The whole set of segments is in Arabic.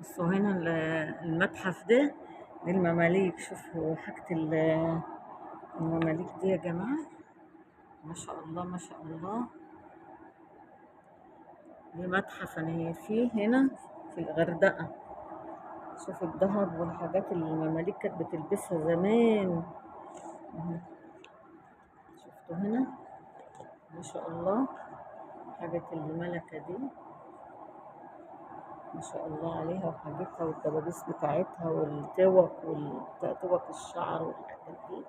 بصوا هنا المتحف ده للمماليك. شوفوا حاجة المماليك دي يا جماعة، ما شاء الله ما شاء الله. دي متحف أنا فيه هنا في الغردقة. شوفوا الذهب والحاجات اللي المماليك كانت بتلبسها زمان. شفتوا هنا ما شاء الله حاجة الملكة دي، ما شاء الله عليها، وحاجتها والدبابيس بتاعتها والتوك والتوك الشعر والحاجات دي.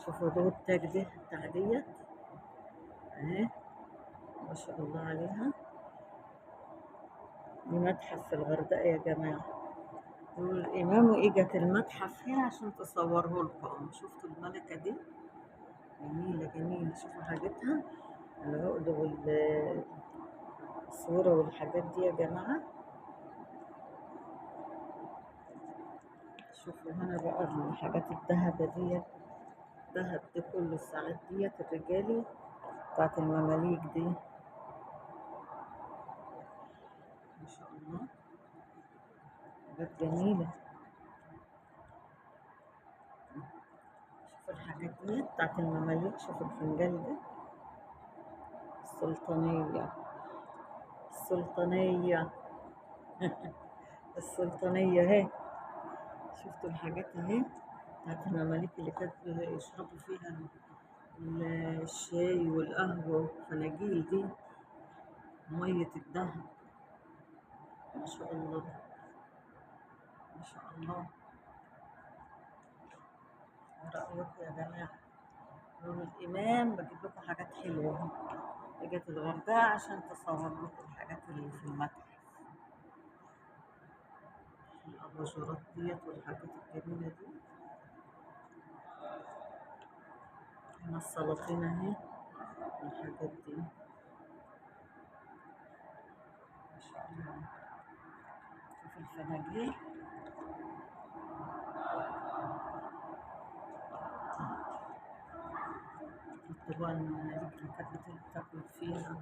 شوفوا دول التاج ده بتاع ديت اهي، ما شاء الله عليها. دي متحف في الغردقة يا جماعة. دول الإمام وإجت المتحف هنا عشان تصوره لكم. شفتوا الملكة دي جميلة جميلة. شوفوا حاجتها، العقد والصورة والحاجات دي يا جماعة. شوفوا هنا بقى الحاجات الذهب ديت، الذهب ده كله، الساعات ديت الرجالي بتاعت المماليك دي، ما شاء الله حاجات جميلة. شوفوا الحاجات دي بتاعت المماليك. شوفوا الفنجان ده، السلطانية، السلطانية السلطانية اهي. شفتوا الحاجات اهي بتاعت المماليك اللي كانت يشربوا فيها الشاي والقهوة والفناجيل دي، مية الدهب، ما شاء الله ما شاء الله. ايه رأيكم يا جماعة؟ يوم الإمام بجيب لكم حاجات حلوة. اجت الغردقة عشان تصور لكم الحاجات اللي في المتحف، الأباجورات ديت والحاجات الجميلة دي. هنا السلاطين اهي والحاجات دي، ما شاء الله. شوف الفناجيل، الطبق المماليك اللي كانت بتاكل فيها.